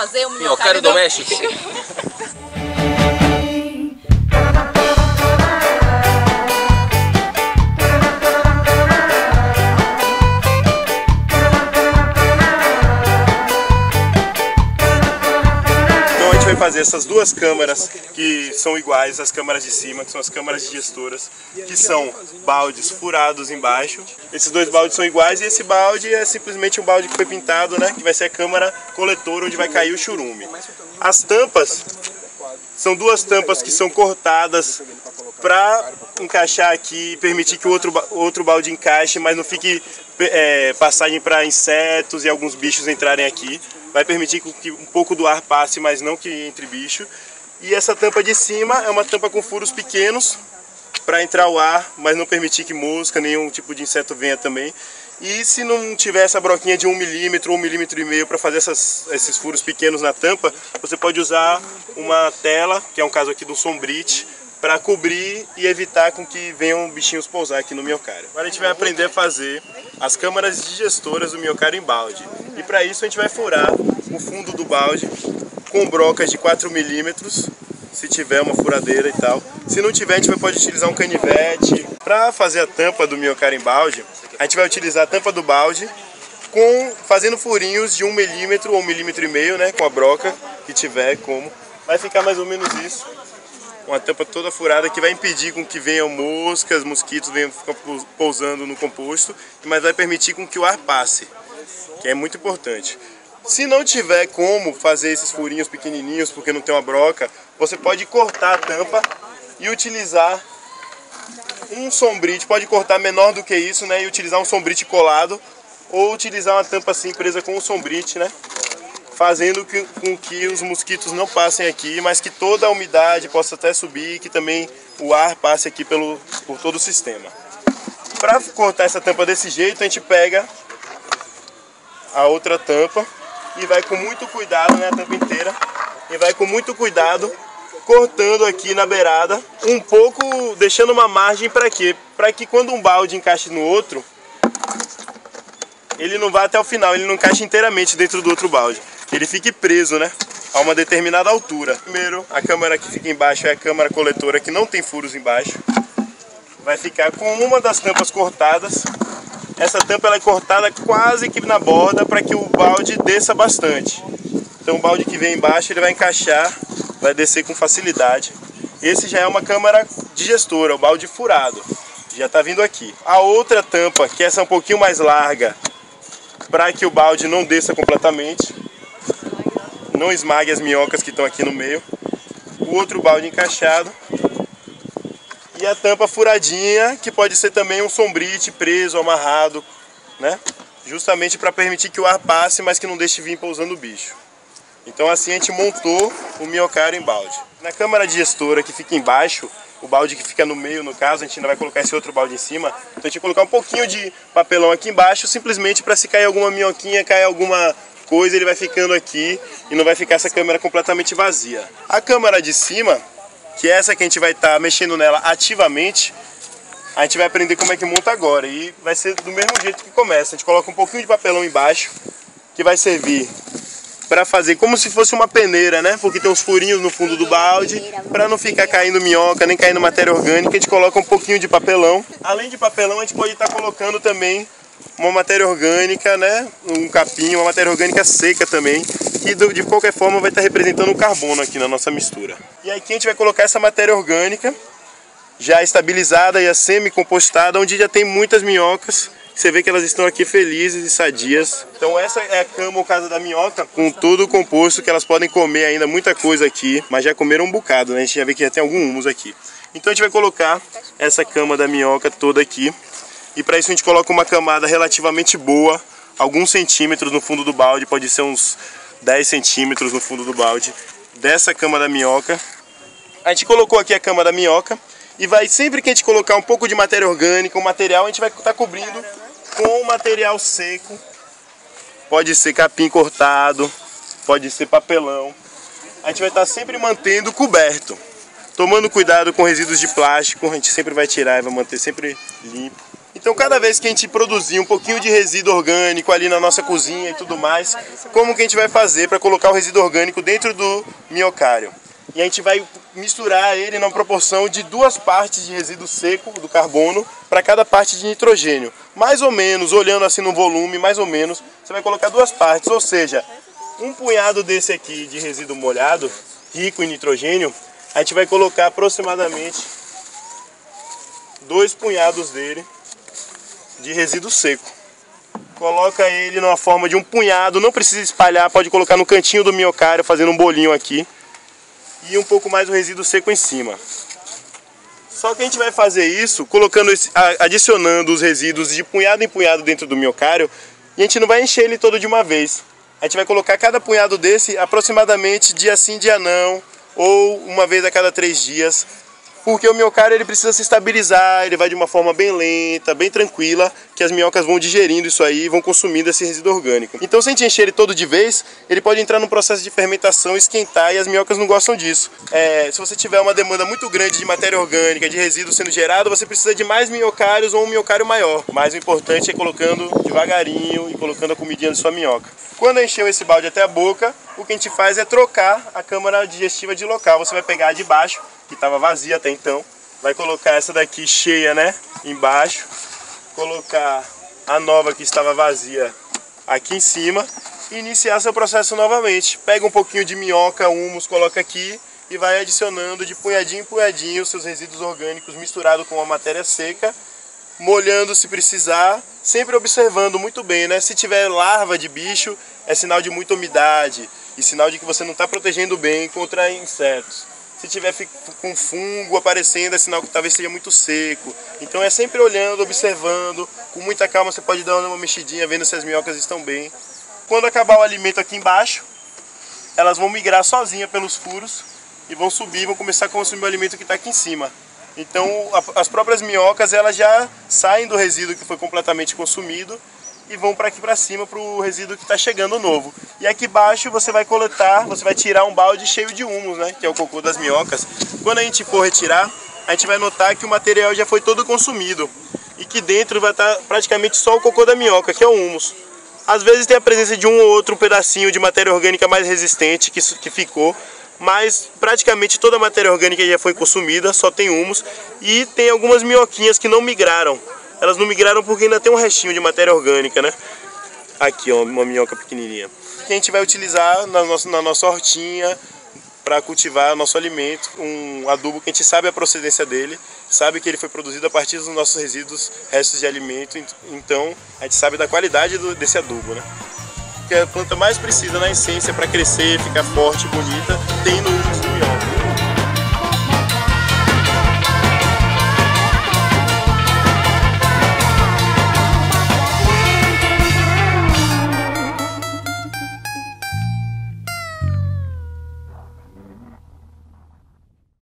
fazer um minhocário doméstico. Vai fazer essas duas câmaras que são iguais às câmaras de cima, que são as câmaras digestoras, que são baldes furados embaixo. Esses dois baldes são iguais e esse balde é simplesmente um balde que foi pintado, né, que vai ser a câmara coletora onde vai cair o churume. As tampas são duas tampas que são cortadas para encaixar aqui e permitir que o outro balde encaixe, mas não fique passagem para insetos e alguns bichos entrarem aqui. Vai permitir que um pouco do ar passe, mas não que entre bicho. E essa tampa de cima é uma tampa com furos pequenos para entrar o ar, mas não permitir que mosca, nenhum tipo de inseto venha também. E se não tiver essa broquinha de 1 milímetro ou 1,5 milímetros para fazer esses furos pequenos na tampa, você pode usar uma tela, que é um caso aqui do sombrite, para cobrir e evitar com que venham bichinhos pousar aqui no minhocário. Agora a gente vai aprender a fazer as câmaras digestoras do minhocário em balde. E para isso a gente vai furar o fundo do balde com brocas de 4 milímetros, se tiver uma furadeira e tal. Se não tiver, a gente pode utilizar um canivete. Para fazer a tampa do minhocário em balde, a gente vai utilizar a tampa do balde fazendo furinhos de 1 milímetro ou 1,5 milímetros, né, com a broca que tiver como. Vai ficar mais ou menos isso. Uma tampa toda furada que vai impedir com que venham moscas, mosquitos venham ficar pousando no composto, mas vai permitir com que o ar passe, que é muito importante. Se não tiver como fazer esses furinhos pequenininhos porque não tem uma broca, você pode cortar a tampa e utilizar um sombrite, pode cortar menor do que isso, né, e utilizar um sombrite colado ou utilizar uma tampa assim presa com um sombrite, né? Fazendo com que os mosquitos não passem aqui, mas que toda a umidade possa até subir e que também o ar passe aqui por todo o sistema. Para cortar essa tampa desse jeito, a gente pega a outra tampa e vai com muito cuidado, né, a tampa inteira, e vai com muito cuidado cortando aqui na beirada, um pouco deixando uma margem para quê? Para que quando um balde encaixe no outro, ele não vá até o final, ele não encaixe inteiramente dentro do outro balde. Ele fique preso, né, a uma determinada altura. Primeiro, a câmara que fica embaixo é a câmara coletora, que não tem furos embaixo. Vai ficar com uma das tampas cortadas. Essa tampa ela é cortada quase que na borda para que o balde desça bastante. Então o balde que vem embaixo ele vai encaixar, vai descer com facilidade. Esse já é uma câmara digestora, o balde furado. Já está vindo aqui. A outra tampa, que essa é um pouquinho mais larga, para que o balde não desça completamente, não esmague as minhocas que estão aqui no meio. O outro balde encaixado. E a tampa furadinha, que pode ser também um sombrite preso, amarrado, né? Justamente para permitir que o ar passe, mas que não deixe vir pousando o bicho. Então assim a gente montou o minhocário em balde. Na câmara digestora que fica embaixo, o balde que fica no meio, no caso, a gente ainda vai colocar esse outro balde em cima. Então a gente vai colocar um pouquinho de papelão aqui embaixo, simplesmente para se cair alguma minhoquinha, cair alguma coisa, ele vai ficando aqui e não vai ficar essa câmara completamente vazia. A câmara de cima, que é essa que a gente vai estar mexendo nela ativamente, a gente vai aprender como é que monta agora. E vai ser do mesmo jeito que começa. A gente coloca um pouquinho de papelão embaixo, que vai servir para fazer como se fosse uma peneira, né? Porque tem uns furinhos no fundo do balde, para não ficar caindo minhoca, nem caindo matéria orgânica, a gente coloca um pouquinho de papelão. Além de papelão, a gente pode estar colocando também uma matéria orgânica, né? Um capim, uma matéria orgânica seca também, que de qualquer forma vai estar representando o carbono aqui na nossa mistura. E aqui a gente vai colocar essa matéria orgânica já estabilizada e semi-compostada, onde já tem muitas minhocas. Você vê que elas estão aqui felizes e sadias. Então essa é a cama ou casa da minhoca, com todo o composto que elas podem comer ainda, muita coisa aqui, mas já comeram um bocado, né? A gente já vê que já tem algum humus aqui. Então a gente vai colocar essa cama da minhoca toda aqui. E para isso a gente coloca uma camada relativamente boa, alguns centímetros no fundo do balde, pode ser uns 10 centímetros no fundo do balde, dessa cama da minhoca. A gente colocou aqui a cama da minhoca e vai, sempre que a gente colocar um pouco de matéria orgânica, um material, a gente vai estar cobrindo com material seco. Pode ser capim cortado, pode ser papelão. A gente vai estar sempre mantendo coberto, tomando cuidado com resíduos de plástico, a gente sempre vai tirar e vai manter sempre limpo. Então cada vez que a gente produzir um pouquinho de resíduo orgânico ali na nossa cozinha e tudo mais, como que a gente vai fazer para colocar o resíduo orgânico dentro do minhocário? E a gente vai misturar ele na proporção de 2 partes de resíduo seco do carbono para cada parte de nitrogênio. Mais ou menos, olhando assim no volume, mais ou menos, você vai colocar 2 partes, ou seja, um punhado desse aqui de resíduo molhado, rico em nitrogênio, a gente vai colocar aproximadamente 2 punhados dele de resíduo seco. Coloca ele numa forma de um punhado, não precisa espalhar, pode colocar no cantinho do minhocário, fazendo um bolinho aqui. E um pouco mais o resíduo seco em cima. Só que a gente vai fazer isso colocando adicionando os resíduos de punhado em punhado dentro do minhocário, e a gente não vai encher ele todo de uma vez. A gente vai colocar cada punhado desse aproximadamente dia sim, dia não, ou uma vez a cada 3 dias. Porque o minhocário ele precisa se estabilizar, ele vai de uma forma bem lenta, bem tranquila, que as minhocas vão digerindo isso aí e vão consumindo esse resíduo orgânico. Então se a gente encher ele todo de vez, ele pode entrar num processo de fermentação, esquentar, e as minhocas não gostam disso. Se você tiver uma demanda muito grande de matéria orgânica, de resíduo sendo gerado, você precisa de mais minhocários ou um minhocário maior. Mas o importante é colocando devagarinho e colocando a comidinha da sua minhoca. Quando encheu esse balde até a boca, o que a gente faz é trocar a câmara digestiva de local. Você vai pegar a de baixo, que estava vazia até então, vai colocar essa daqui cheia, né, embaixo, colocar a nova que estava vazia aqui em cima e iniciar seu processo novamente. Pega um pouquinho de minhoca, humus, coloca aqui e vai adicionando de punhadinho em punhadinho os seus resíduos orgânicos misturado com a matéria seca, molhando se precisar, sempre observando muito bem, né? Se tiver larva de bicho, é sinal de muita umidade e sinal de que você não está protegendo bem contra insetos. Se tiver com fungo aparecendo, é sinal que talvez seja muito seco. Então é sempre olhando, observando, com muita calma você pode dar uma mexidinha, vendo se as minhocas estão bem. Quando acabar o alimento aqui embaixo, elas vão migrar sozinhas pelos furos e vão subir, vão começar a consumir o alimento que está aqui em cima. Então as próprias minhocas elas já saem do resíduo que foi completamente consumido e vão para aqui para cima para o resíduo que está chegando novo. E aqui embaixo você vai coletar, você vai tirar um balde cheio de humus, né, que é o cocô das minhocas. Quando a gente for retirar, a gente vai notar que o material já foi todo consumido e que dentro vai estar praticamente só o cocô da minhoca, que é o humus. Às vezes tem a presença de um ou outro pedacinho de matéria orgânica mais resistente que ficou, mas praticamente toda a matéria orgânica já foi consumida, só tem humus, e tem algumas minhoquinhas que não migraram. Elas não migraram porque ainda tem um restinho de matéria orgânica, né? Aqui, ó, uma minhoca pequenininha. Que a gente vai utilizar na nossa hortinha para cultivar nosso alimento, um adubo que a gente sabe a procedência dele, sabe que ele foi produzido a partir dos nossos resíduos, restos de alimento, então a gente sabe da qualidade desse adubo, né? Que a planta mais precisa na essência para crescer, ficar forte, bonita, tem no